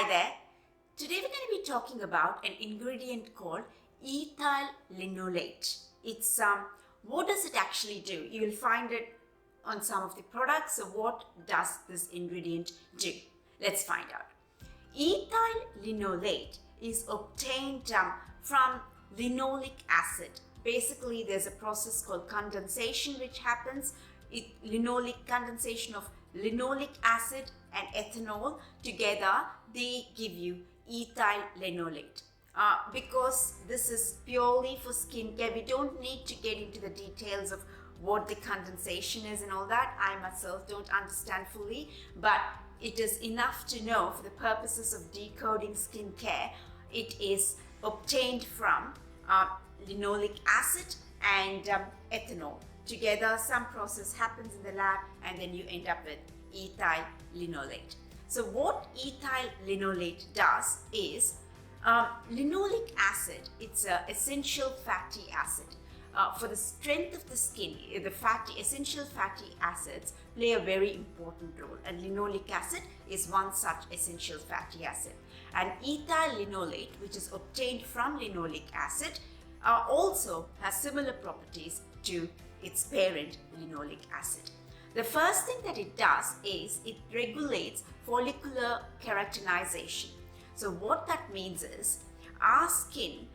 Hi there. Today we're going to be talking about an ingredient called ethyl linoleate. It's what does it actually do? You will find it on some of the products. So what does this ingredient do? Let's find out. Ethyl linoleate is obtained from linoleic acid. Basically, there's a process called condensation which happens. Linoleic condensation of linoleic acid and ethanol together, they give you ethyl linoleate. Because this is purely for skincare, we don't need to get into the details of what the condensation is and all that. I myself don't understand fully, but it is enough to know for the purposes of decoding skincare, it is obtained from linoleic acid and ethanol. Together, some process happens in the lab and then you end up with ethyl linoleate. So what ethyl linoleate does is, linoleic acid, it's an essential fatty acid. For the strength of the skin, the essential fatty acids play a very important role, and linoleic acid is one such essential fatty acid. And ethyl linoleate, which is obtained from linoleic acid, also has similar properties to its parent linoleic acid. The first thing that it does is it regulates follicular keratinization. So what that means is our skin,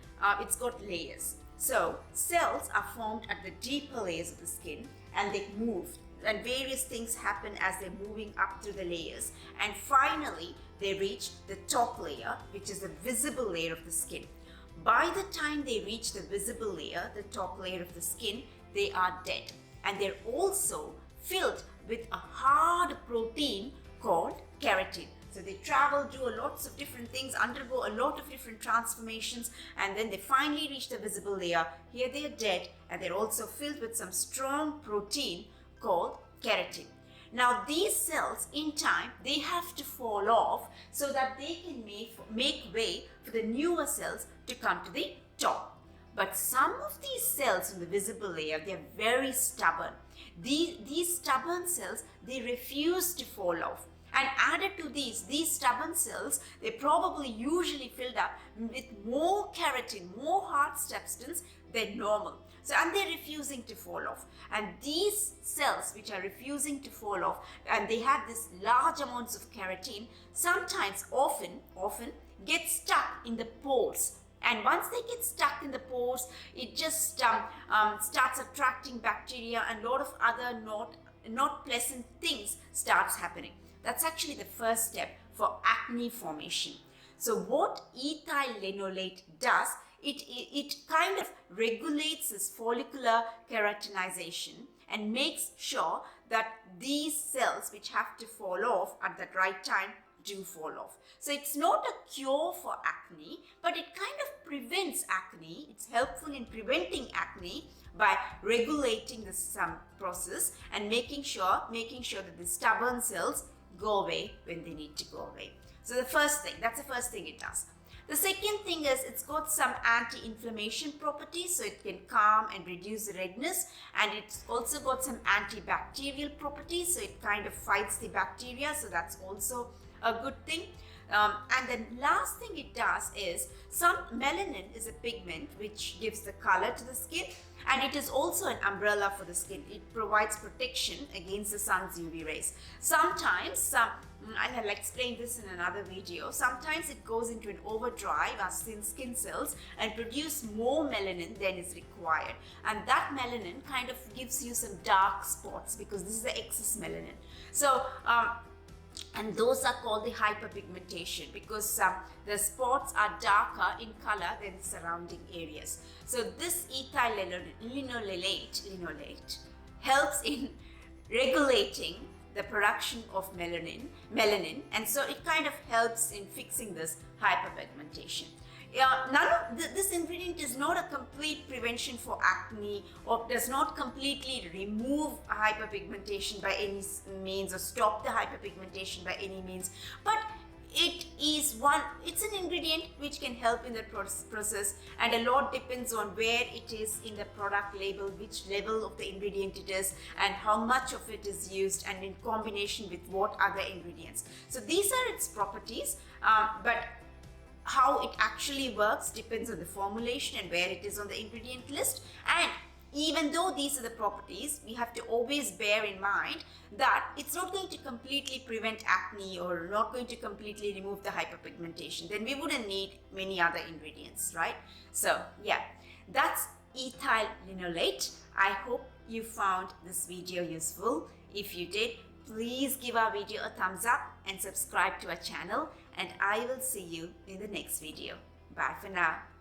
it's got layers. So cells are formed at the deeper layers of the skin and they move, and various things happen as they're moving up through the layers, and finally they reach the top layer, which is the visible layer of the skin. By the time they reach the visible layer, the top layer of the skin, they are dead, and they're also filled with a hard protein called keratin. So they travel, do lots of different things, undergo a lot of different transformations, and then they finally reach the visible layer. Here they are dead, and they're also filled with some strong protein called keratin. Now these cells in time, they have to fall off so that they can make way for the newer cells to come to the top. But some of these cells in the visible layer, they are very stubborn. These stubborn cells, they refuse to fall off. And added to these stubborn cells, they probably usually filled up with more keratin, more hard substance than normal. So, and they're refusing to fall off. And these cells which are refusing to fall off, and they have this large amounts of keratin, sometimes, often get stuck in the pores. And once they get stuck in the pores, it just starts attracting bacteria, and a lot of other not pleasant things starts happening. That's actually the first step for acne formation. So what ethyl linoleate does, it kind of regulates this follicular keratinization and makes sure that these cells which have to fall off at the right time do fall off. So it's not a cure for acne, but it kind of prevents acne. It's helpful in preventing acne by regulating this process and making sure that the stubborn cells go away when they need to go away. So that's the first thing it does. The second thing is it's got some anti-inflammation properties, so it can calm and reduce the redness, and it's also got some antibacterial properties, so it kind of fights the bacteria, so that's also a good thing. And then last thing it does is, melanin is a pigment which gives the color to the skin, and it is also an umbrella for the skin. It provides protection against the sun's UV rays. Sometimes, I'll explain this in another video, sometimes it goes into an overdrive as skin cells and produce more melanin than is required. And that melanin kind of gives you some dark spots because this is the excess melanin. So, and those are called the hyperpigmentation because the spots are darker in color than the surrounding areas. So this ethyl linoleate helps in regulating the production of melanin, and so it kind of helps in fixing this hyperpigmentation. This ingredient is not a complete prevention for acne or does not completely remove hyperpigmentation by any means or stop the hyperpigmentation by any means, but it's an ingredient which can help in the process, and a lot depends on where it is in the product label, which level of the ingredient it is, and how much of it is used, and in combination with what other ingredients. So these are its properties, But how it actually works depends on the formulation and where it is on the ingredient list. And even though these are the properties, we have to always bear in mind that it's not going to completely prevent acne or not going to completely remove the hyperpigmentation. Then we wouldn't need many other ingredients, right? So yeah, that's ethyl linoleate. I hope you found this video useful. If you did, please give our video a thumbs up and subscribe to our channel, and I will see you in the next video. Bye for now.